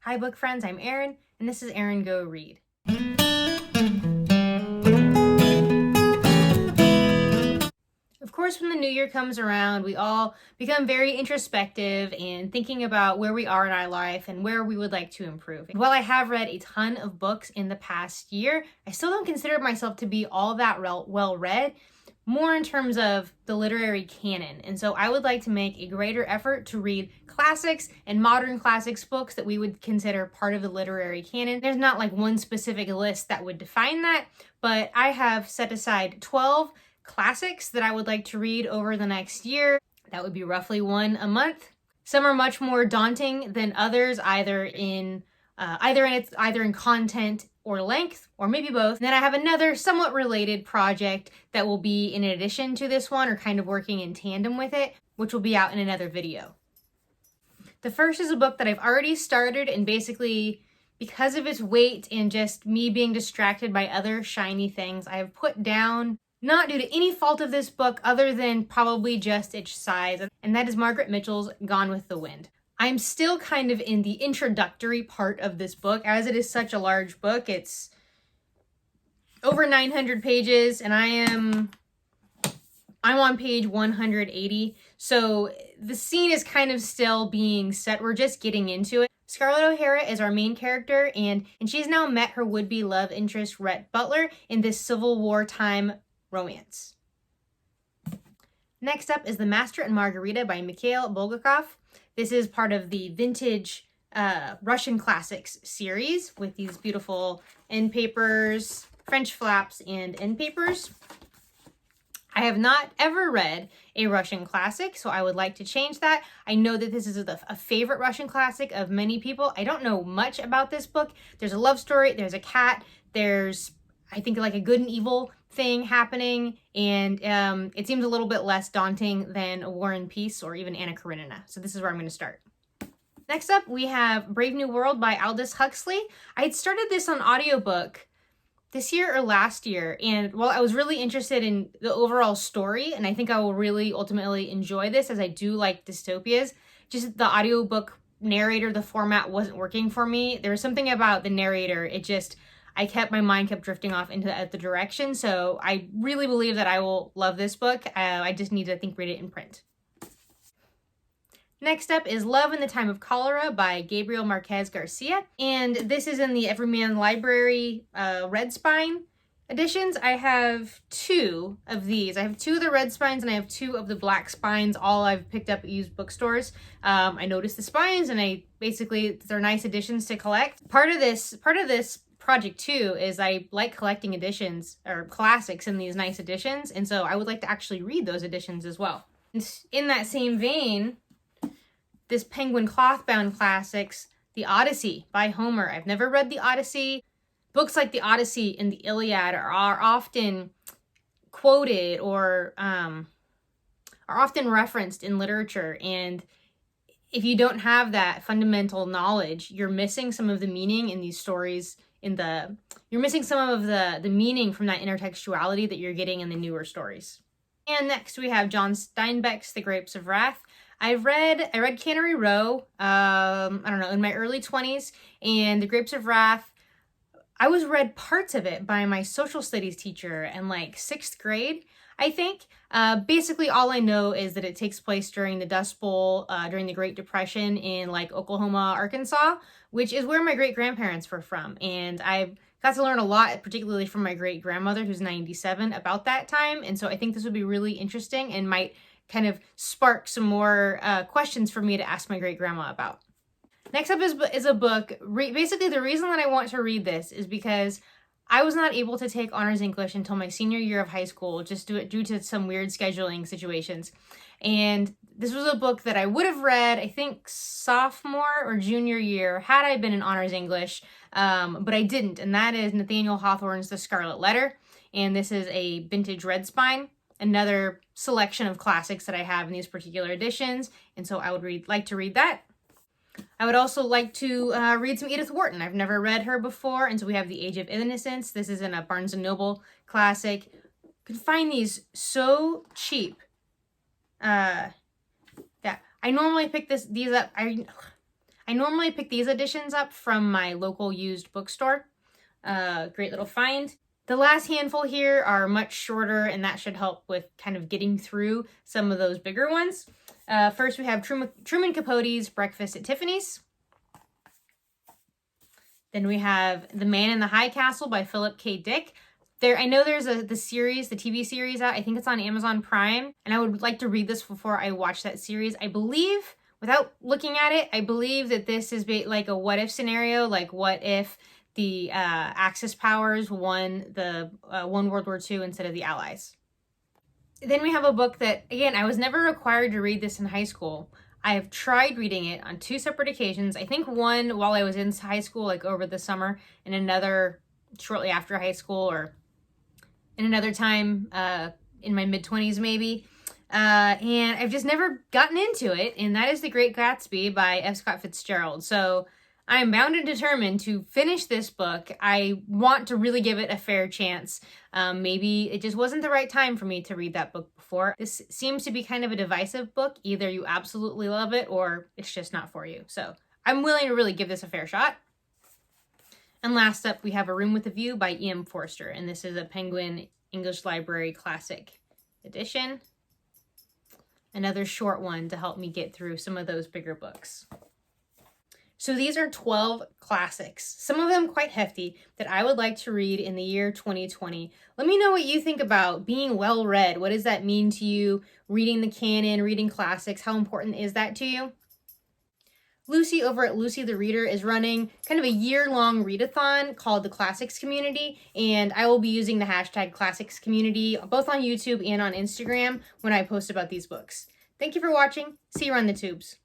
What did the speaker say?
Hi book friends, I'm Erin, and this is Erin Go Read. Of course, when the new year comes around, we all become very introspective and thinking about where we are in our life and where we would like to improve. While I have read a ton of books in the past year, I still don't consider myself to be all that well read, more in terms of the literary canon. And so I would like to make a greater effort to read classics and modern classics books that we would consider part of the literary canon. There's not like one specific list that would define that, but I have set aside 12 classics that I would like to read over the next year. That would be roughly one a month. Some are much more daunting than others, either in content or length, or maybe both. And then I have another somewhat related project that will be in addition to this one, or kind of working in tandem with it, which will be out in another video. The first is a book that I've already started, and basically, because of its weight and just me being distracted by other shiny things, I have put down, not due to any fault of this book other than probably just its size, and that is Margaret Mitchell's Gone with the Wind. I'm still kind of in the introductory part of this book, as it is such a large book. It's over 900 pages, and I'm on page 180, so the scene is kind of still being set. We're just getting into it. Scarlett O'Hara is our main character, and she's now met her would-be love interest, Rhett Butler, in this Civil War time romance. Next up is The Master and Margarita by Mikhail Bulgakov. This is part of the vintage Russian classics series with these beautiful end papers, French flaps, and end papers. I have not ever read a Russian classic, so I would like to change that. I know that this is a favorite Russian classic of many people. I don't know much about this book. There's a love story, there's a cat, there's, I think, like a good and evil thing happening, and it seems a little bit less daunting than A War and Peace or even Anna Karenina. So this is where I'm going to start. Next up, we have Brave New World by Aldous Huxley. I had started this on audiobook this year or last year, and while I was really interested in the overall story, and I think I will really ultimately enjoy this as I do like dystopias, just the audiobook narrator, the format wasn't working for me. There was something about the narrator, my mind kept drifting off into the direction, so I really believe that I will love this book. I just need to, read it in print. Next up is Love in the Time of Cholera by Gabriel Marquez Garcia, and this is in the Everyman Library Red Spine editions. I have two of these. I have two of the red spines and I have two of the black spines, all I've picked up at used bookstores. I noticed the spines, and they're nice additions to collect. Part of this project too is I like collecting editions or classics in these nice editions, and so I would like to actually read those editions as well. And in that same vein, this Penguin cloth-bound classics, The Odyssey by Homer. I've never read The Odyssey. Books like The Odyssey and the Iliad are often quoted or are often referenced in literature, and if you don't have that fundamental knowledge, you're missing some of the meaning in these stories. You're missing some of the meaning from that intertextuality that you're getting in the newer stories. And next we have John Steinbeck's The Grapes of Wrath. I read Cannery Row, in my early 20s, and The Grapes of Wrath, I read parts of it by my social studies teacher in like 6th grade, I think. Basically all I know is that it takes place during the Dust Bowl, during the Great Depression in like Oklahoma, Arkansas, which is where my great-grandparents were from. And I got to learn a lot, particularly from my great-grandmother, who's 97, about that time. And so I think this would be really interesting and might kind of spark some more questions for me to ask my great-grandma about. Next up is a book. Basically, the reason that I want to read this is because I was not able to take honors English until my senior year of high school, just due to some weird scheduling situations. And this was a book that I would have read, I think, sophomore or junior year, had I been in honors English, but I didn't. And that is Nathaniel Hawthorne's The Scarlet Letter. And this is a vintage red spine, another selection of classics that I have in these particular editions. And so I would like to read that. I would also like to read some Edith Wharton. I've never read her before, and so we have The Age of Innocence. This is in a Barnes & Noble classic. You can find these so cheap. Yeah, I normally pick these up. I I normally pick these editions up from my local used bookstore. Great little find. The last handful here are much shorter, and that should help with kind of getting through some of those bigger ones. First, we have Truman Capote's Breakfast at Tiffany's. Then we have The Man in the High Castle by Philip K. Dick. I know there's the TV series out. I think it's on Amazon Prime, and I would like to read this before I watch that series. I believe, without looking at it, I believe that this is like a what if scenario, like what if the Axis powers won World War II instead of the Allies. Then we have a book that, again, I was never required to read this in high school. I have tried reading it on 2 separate occasions. I think one while I was in high school, like over the summer, and another shortly after high school, or in another time in my mid-20s maybe. And I've just never gotten into it, and that is The Great Gatsby by F. Scott Fitzgerald. So I'm bound and determined to finish this book. I want to really give it a fair chance. Maybe it just wasn't the right time for me to read that book before. This seems to be kind of a divisive book. Either you absolutely love it or it's just not for you. So I'm willing to really give this a fair shot. And last up, we have A Room with a View by E.M.Forster, and this is a Penguin English Library Classic edition. Another short one to help me get through some of those bigger books. So these are 12 classics, some of them quite hefty, that I would like to read in the year 2020. Let me know what you think about being well-read. What does that mean to you? Reading the canon, reading classics, how important is that to you? Lucy over at Lucy the Reader is running kind of a year-long readathon called the Classics Community, and I will be using the hashtag Classics Community both on YouTube and on Instagram when I post about these books. Thank you for watching. See you on the tubes.